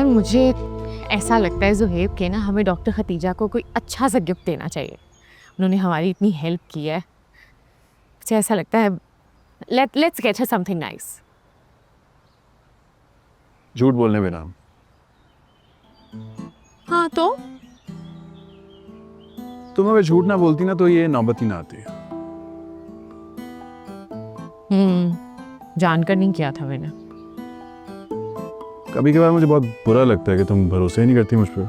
मुझे ऐसा लगता है ज़ुहैब के ना हमें डॉक्टर खतीजा को कोई अच्छा सा गिफ्ट देना चाहिए। उन्होंने हमारी इतनी हेल्प की है, मुझे ऐसा लगता है let's get her something nice. झूठ बोलने बिना। हाँ तो तुम अगर झूठ ना बोलती ना तो ये नौबत ही ना आती। जानकर नहीं किया था मैंने। कभी कभार मुझे बहुत बुरा लगता है कि तुम भरोसे ही नहीं करती मुझ पर।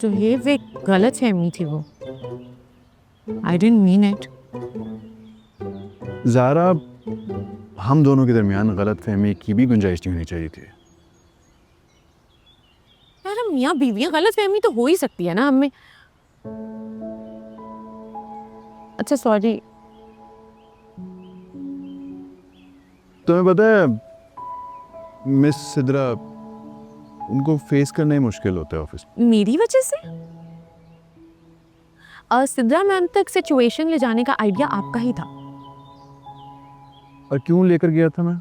तो ये एक गलत फहमी थी वो। I didn't mean it. Zara, हम दोनों के दरमियान गलत फहमी की भी गुंजाइश नहीं होनी चाहिए थी। यार हम मियाँ बीवियाँ, गलत फहमी तो हो ही सकती है ना हमें। अच्छा सॉरी। तुम्हें पता है मिस सिद्रा, उनको फेस करना ही मुश्किल होता है ऑफिस में। मेरी वजह से? सिद्रा मैम तक सिचुएशन ले जाने का आइडिया आपका ही था। और क्यों लेकर गया था मैं?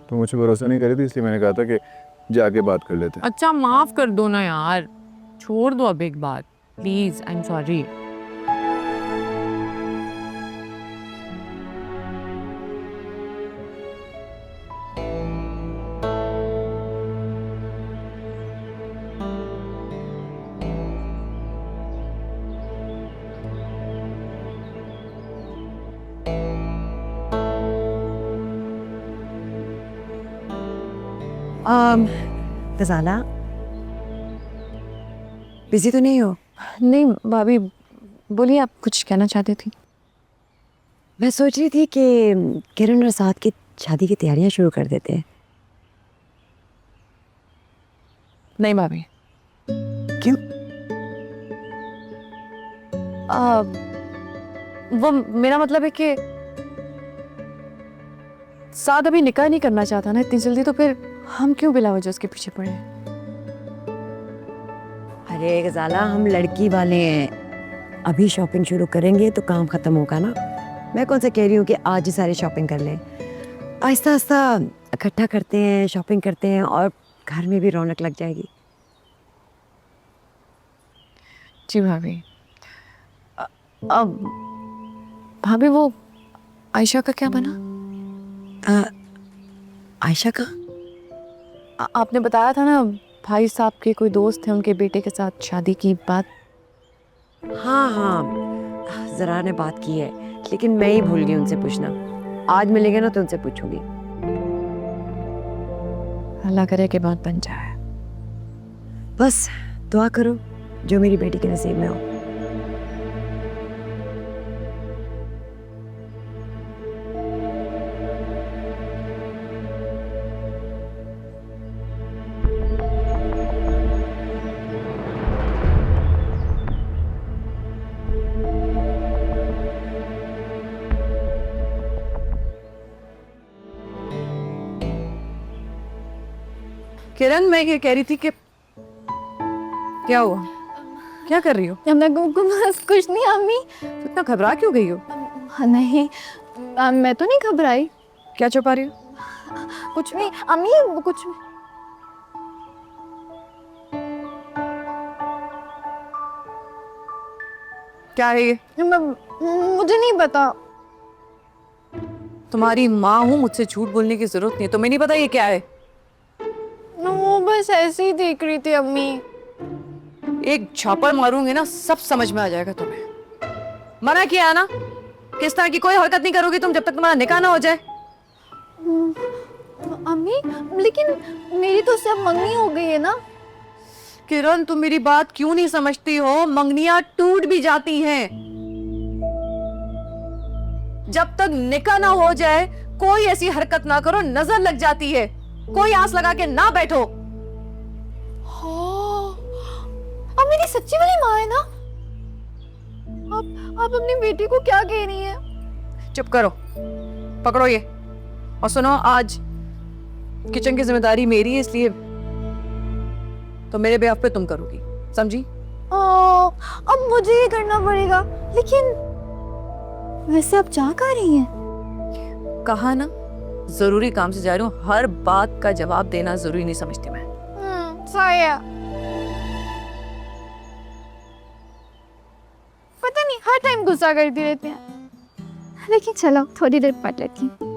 तो मुझे भरोसा नहीं करी थी, इसलिए मैंने कहा था कि जाके बात कर लेते हैं। अच्छा माफ कर दो ना यार, छोड़ दो अब एक बात please. I am sorry. Ghazala, busy तो नहीं हो? नहीं भाभी, बोलिए, आप कुछ कहना चाहती थी? मैं सोच रही थी कि किरण और साथ की शादी की तैयारियां शुरू कर देते हैं। नहीं भाभी। क्यों? वो मेरा मतलब है कि साद अभी निकाह नहीं करना चाहता ना इतनी जल्दी, तो फिर हम क्यों बिला वजह उसके पीछे पड़े हैं? अरे गजाला, हम लड़की वाले हैं, अभी शॉपिंग शुरू करेंगे तो काम खत्म होगा ना। मैं कौन सा कह रही हूँ कि आज ही सारी शॉपिंग कर लें। आहिस्ता आहिस्ता इकट्ठा करते हैं, शॉपिंग करते हैं और घर में भी रौनक लग जाएगी। जी भाभी। अब भाभी, वो आयशा का क्या बना? आयशा का? आपने बताया था ना भाई साहब के कोई दोस्त थे, उनके बेटे के साथ शादी की बात। हाँ हाँ, जरा ने बात की है, लेकिन मैं ही भूल गई उनसे पूछना। आज मिलेंगे ना तो उनसे पूछूंगी। अल्लाह करे कि बात बन जाए। बस दुआ करो जो मेरी बेटी के नसीब में हो। किरण, मैं ये कह रही थी कि क्या हुआ, क्या कर रही हो? बस कुछ नहीं अम्मी। इतना घबरा क्यों गई हो? नहीं, मैं तो नहीं घबराई। क्या छुपा रही हो? कुछ नहीं अम्मी, वो कुछ नहीं। क्या है ये? मुझे नहीं पता। तुम्हारी माँ हूँ, मुझसे झूठ बोलने की जरूरत नहीं है। तुम्हें नहीं पता ये क्या है? वो बस ऐसे ही देख रही थी अम्मी। एक झापड़ मारूंगी ना, सब समझ में आ जाएगा तुम्हें। मना किया है ना कि इस तरह की कोई हरकत नहीं करोगी तुम जब तक तुम्हारा निकाह ना हो जाए। अम्मी, लेकिन मेरी तो उससे अब मंगनी हो गई है ना। किरण, तुम मेरी बात क्यों नहीं समझती हो? मंगनियां टूट भी जाती हैं। जब तक निकाह ना हो जाए कोई ऐसी हरकत ना करो, नजर लग जाती है। कोई आस लगा के ना बैठो। अब मेरी सच्ची वाली माँ है ना। आप अपनी बेटी को क्या कह रही है? चुप करो, पकड़ो ये। और सुनो, आज किचन की जिम्मेदारी मेरी है, इसलिए तो मेरे बेहद पे तुम करोगी, समझी? अब मुझे ये करना पड़ेगा। लेकिन वैसे आप जा कहाँ रही हैं? कहा ना जरूरी काम से जा रही हूँ, हर बात का जवाब देना जरूरी नहीं समझती मैं। सही है। पता नहीं हर टाइम गुस्सा करती रहती है, लेकिन चलो थोड़ी देर पढ़ लेती हूँ।